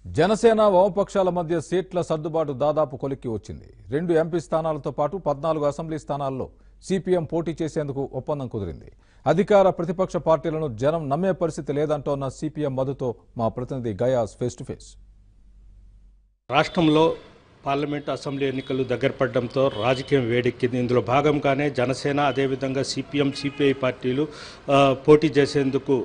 జనసేన వామపక్షాల మధ్య సీట్ల సర్దుబాటు దాదాపు కొలిక్కి వచ్చింది. 2 ఎంపీ స్థానాలతో పాటు 14 అసెంబ్లీ స్థానాల్లో సిపిఎం పోటీ చేసేందుకు ఒప్పందం కుదిరింది. అధికార ప్రతిపక్ష పార్టీలను జనం నమ్మే పరిస్థితి లేదంటోన్న సిపిఎం మద్దతుతో మా ప్రతినిధి గయాస్ ఫేస్ టు ఫేస్. రాష్ట్రంలో పార్లమెంటు అసెంబ్లీ ఎన్నికలు దగ్గర పడడంతో రాజకీయం వేడెక్కింది. ఇందులో భాగంగానే జనసేన అదేవిధంగా సిపిఎం సిపిఐ పార్టీలు పోటీ చేసేందుకు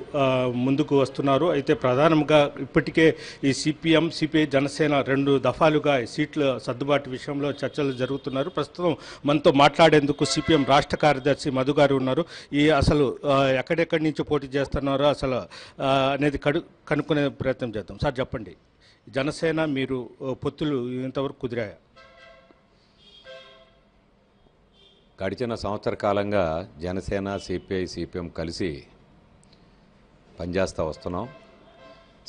ముందుకు వస్తున్నారు. అయితే ప్రధానంగా ఇప్పటికే ఈ సిపిఎం సిపిఐ జనసేన 2 దఫాలుగా సీట్ల సర్దుబాటు విషయంలో చర్చలు జరుగుతున్నారు. ప్రస్తుతం మనతో మాట్లాడేందుకు సిపిఎం రాష్ట్ర కార్యదర్శి మధు గారు ఉన్నారు. ఈ అసలు ఎక్కడెక్కడి నుంచి పోటీ చేస్తున్నారో అసలు అనేది కనుక్కునే ప్రయత్నం చేద్దాం. సార్ చెప్పండి, జనసేన మీరు పొత్తులు ఇంతవరకు కుదిరాయా? గడిచిన సంవత్సర కాలంగా జనసేన సిపిఐ సిపిఎం కలిసి పనిచేస్తూ వస్తున్నాం.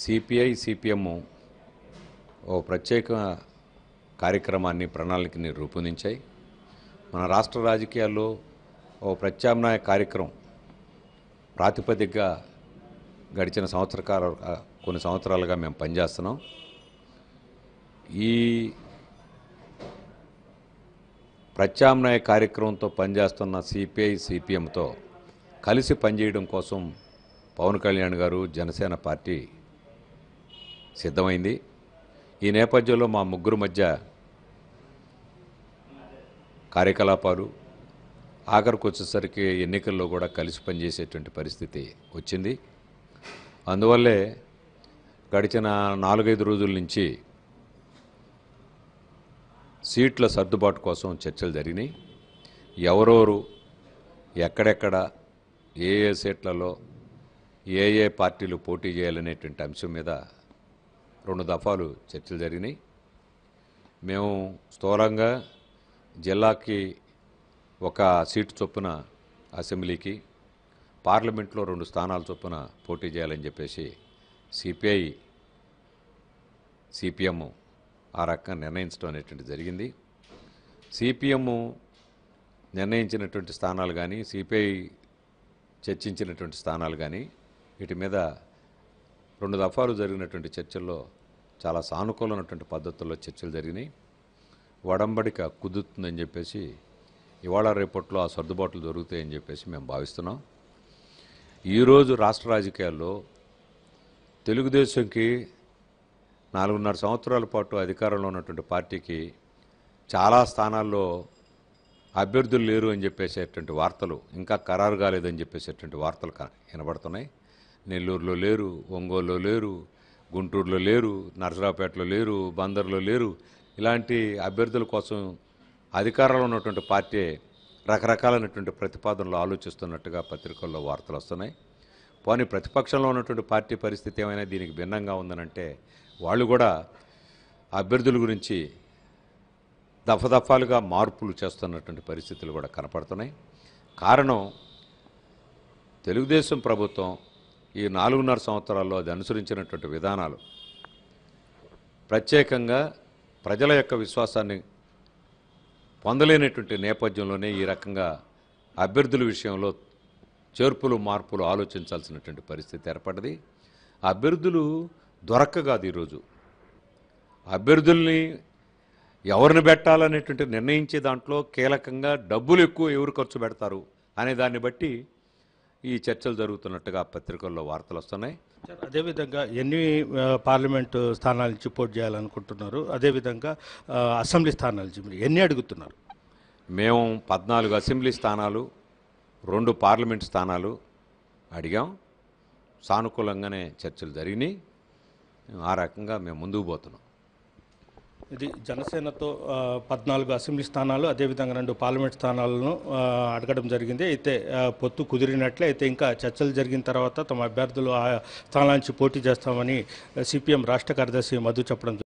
సిపిఐ సిపిఎం ఓ ప్రత్యేక కార్యక్రమాన్ని ప్రణాళికని రూపొందించాయి. మన రాష్ట్ర రాజకీయాల్లో ఓ ప్రత్యామ్నాయ కార్యక్రమం ప్రాతిపదికగా గడిచిన కొన్ని సంవత్సరాలుగా మేము పనిచేస్తున్నాం. ఈ ప్రత్యామ్నాయ కార్యక్రమంతో పనిచేస్తున్న సిపిఐ సిపిఎంతో కలిసి పనిచేయడం కోసం పవన్ కళ్యాణ్ గారు జనసేన పార్టీ సిద్ధమైంది. ఈ నేపథ్యంలో మా ముగ్గురు మధ్య కార్యకలాపాలు ఆఖరికి వచ్చేసరికి ఎన్నికల్లో కూడా కలిసి పనిచేసేటువంటి పరిస్థితి వచ్చింది. అందువల్లే గడిచిన 4-5 రోజుల నుంచి సీట్ల సర్దుబాటు కోసం చర్చలు జరిగినాయి. ఎవరెవరు ఎక్కడెక్కడ ఏ సీట్లలో ఏ పార్టీలు పోటీ చేయాలనేటువంటి అంశం మీద 2 దఫాలు చర్చలు జరిగినాయి. మేము స్థూలంగా జిల్లాకి 1 సీటు చొప్పున అసెంబ్లీకి, పార్లమెంట్లో 2 స్థానాల చొప్పున పోటీ చేయాలని చెప్పేసి సిపిఐ సిపిఎం ఆ రకంగా నిర్ణయించడం అనేటువంటి జరిగింది. సిపిఎం నిర్ణయించినటువంటి స్థానాలు కానీ సిపిఐ చర్చించినటువంటి స్థానాలు కానీ వీటి మీద 2 దఫాలు జరిగినటువంటి చర్చల్లో చాలా సానుకూలమైనటువంటి పద్ధతుల్లో చర్చలు జరిగినాయి. వడంబడిక కుదురుతుందని చెప్పేసి ఇవాళ రేపట్లో ఆ సర్దుబాట్లు జరుగుతాయని చెప్పేసి మేము భావిస్తున్నాం. ఈరోజు రాష్ట్ర రాజకీయాల్లో తెలుగుదేశంకి 4.5 సంవత్సరాల పాటు అధికారంలో ఉన్నటువంటి పార్టీకి చాలా స్థానాల్లో అభ్యర్థులు లేరు అని చెప్పేసేటువంటి వార్తలు, ఇంకా ఖరారు కాలేదని చెప్పేసేటువంటి వార్తలు వినబడుతున్నాయి. నెల్లూరులో లేరు, ఒంగోలులో లేరు, గుంటూరులో లేరు, నరసరావుపేటలో లేరు, బందర్లో లేరు. ఇలాంటి అభ్యర్థుల కోసం అధికారంలో ఉన్నటువంటి పార్టీ రకరకాలైనటువంటి ప్రతిపాదనలు ఆలోచిస్తున్నట్టుగా పత్రికల్లో వార్తలు వస్తున్నాయి. పోనీ ప్రతిపక్షంలో ఉన్నటువంటి పార్టీ పరిస్థితి ఏమైనా దీనికి భిన్నంగా ఉందనంటే వాళ్ళు కూడా అభ్యర్థుల గురించి దఫాలుగా మార్పులు చేస్తున్నటువంటి పరిస్థితులు కూడా కనపడుతున్నాయి. కారణం తెలుగుదేశం ప్రభుత్వం ఈ 4.5 సంవత్సరాల్లో అది అనుసరించినటువంటి విధానాలు ప్రత్యేకంగా ప్రజల యొక్క విశ్వాసాన్ని పొందలేనటువంటి నేపథ్యంలోనే ఈ రకంగా అభ్యర్థుల విషయంలో చేర్పులు మార్పులు ఆలోచించాల్సినటువంటి పరిస్థితి ఏర్పడింది. అభ్యర్థులు దొరక్కగాదు. ఈరోజు అభ్యర్థుల్ని ఎవరిని పెట్టాలనేటువంటి నిర్ణయించే దాంట్లో కీలకంగా డబ్బులు ఎక్కువ ఎవరు ఖర్చు పెడతారు అనే దాన్ని బట్టి ఈ చర్చలు జరుగుతున్నట్టుగా పత్రికల్లో వార్తలు వస్తున్నాయి. అదేవిధంగా ఎన్ని పార్లమెంటు స్థానాల నుంచి పోటీ చేయాలనుకుంటున్నారు? అదేవిధంగా అసెంబ్లీ స్థానాల నుంచి మీరు ఎన్ని అడుగుతున్నారు? మేము 14 అసెంబ్లీ స్థానాలు, 2 పార్లమెంట్ స్థానాలు అడిగాం. సానుకూలంగానే చర్చలు జరిగినాయి. ఆ రకంగా మేము ముందుకు పోతున్నాం. ఇది జనసేనతో 14 అసెంబ్లీ స్థానాలు, అదేవిధంగా 2 పార్లమెంట్ స్థానాలను అడగడం జరిగింది. అయితే పొత్తు కుదిరినట్లే. అయితే ఇంకా చర్చలు జరిగిన తర్వాత తమ అభ్యర్థులు ఆ స్థానాల నుంచి పోటీ చేస్తామని సిపిఎం రాష్ట్ర కార్యదర్శి మధు చెప్పడం